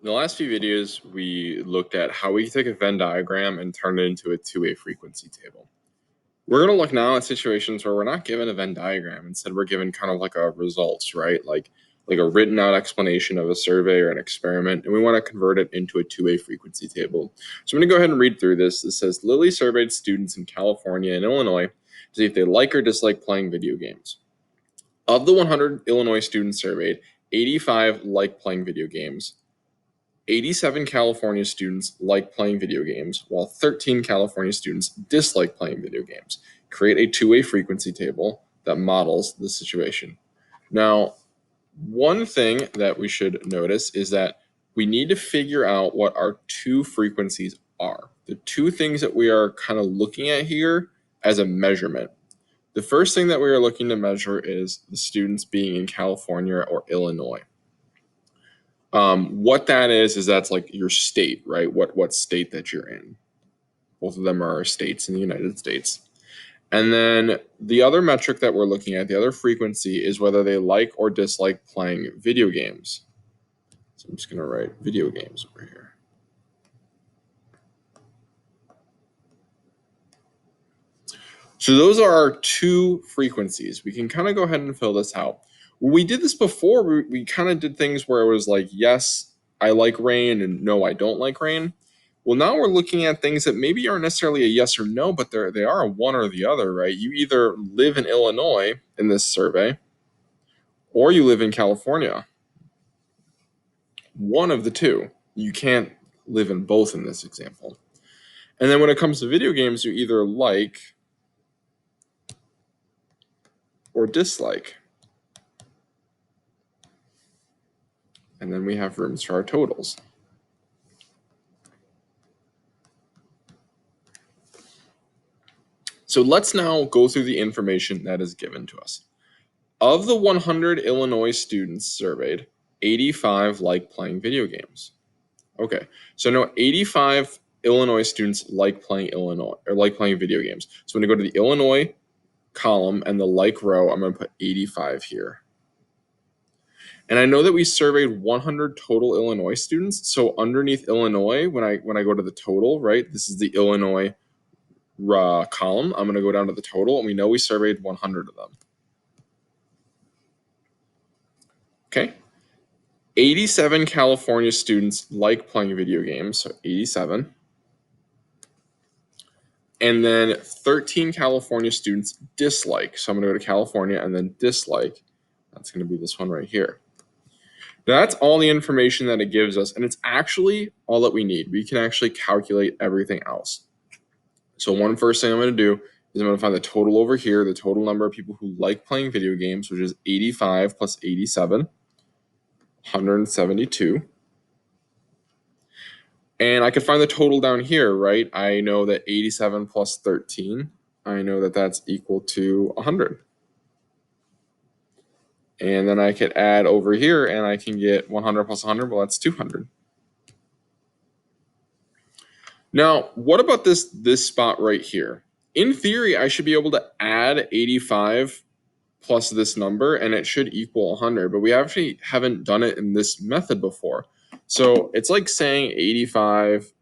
In the last few videos, we looked at how we take a Venn diagram and turn it into a two-way frequency table. We're going to look now at situations where we're not given a Venn diagram. Instead, we're given kind of like a results, right? Like a written out explanation of a survey or an experiment, and we want to convert it into a two-way frequency table. So I'm going to go ahead and read through this. This says, Lily surveyed students in California and Illinois to see if they like or dislike playing video games. Of the 100 Illinois students surveyed, 85 like playing video games. 87 California students like playing video games, while 13 California students dislike playing video games. Create a two-way frequency table that models the situation. Now, one thing that we should notice is that we need to figure out what our two frequencies are. The two things that we are kind of looking at here as a measurement. The first thing that we are looking to measure is the students being in California or Illinois. What that is that's like your state, right? What state that you're in. Both of them are states in the United States. And then the other metric that we're looking at, the other frequency, is whether they like or dislike playing video games. So I'm just going to write video games over here. So those are our two frequencies. We can kind of go ahead and fill this out. When we did this before, we kind of did things where it was like, yes, I like rain, and no, I don't like rain. Well, now we're looking at things that maybe aren't necessarily a yes or no, but they are a one or the other, right? You either live in Illinois in this survey, or you live in California. One of the two. You can't live in both in this example. And then when it comes to video games, you either like or dislike. And then we have rooms for our totals. So let's now go through the information that is given to us. Of the 100 Illinois students surveyed, 85 like playing video games. Okay, so now 85 Illinois students like playing video games. So when I go to the Illinois column and the like row, I'm going to put 85 here. And I know that we surveyed 100 total Illinois students. So underneath Illinois, when I go to the total, right, this is the Illinois column. I'm going to go down to the total, and we know we surveyed 100 of them. Okay. 87 California students like playing video games, so 87. And then 13 California students dislike. So I'm going to go to California and then dislike. That's going to be this one right here. Now, that's all the information that it gives us, and it's actually all that we need. We can actually calculate everything else. So one first thing I'm going to do is I'm going to find the total over here, the total number of people who like playing video games, which is 85 plus 87, 172. And I can find the total down here, right? I know that 87 plus 13, I know that that's equal to 100. And then I could add over here, and I can get 100 plus 100. Well, that's 200. Now, what about this spot right here? In theory, I should be able to add 85 plus this number, and it should equal 100. But we actually haven't done it in this method before. So it's like saying 85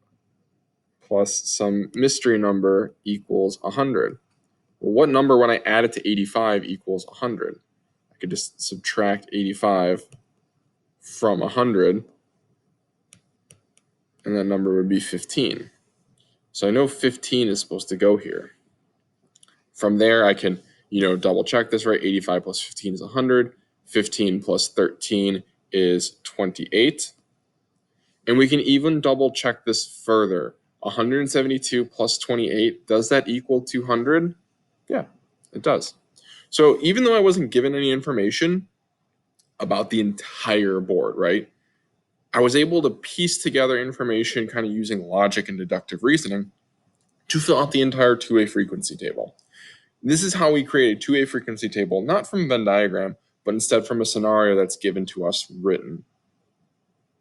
plus some mystery number equals 100. Well, what number, when I add it to 85, equals 100? I could just subtract 85 from 100, and that number would be 15. So I know 15 is supposed to go here. From there, I can, double check this, right? 85 plus 15 is 100. 15 plus 13 is 28. And we can even double check this further. 172 plus 28, does that equal 200? Yeah, it does. So even though I wasn't given any information about the entire board, right, I was able to piece together information kind of using logic and deductive reasoning to fill out the entire two-way frequency table. This is how we create a two-way frequency table, not from a Venn diagram, but instead from a scenario that's given to us written.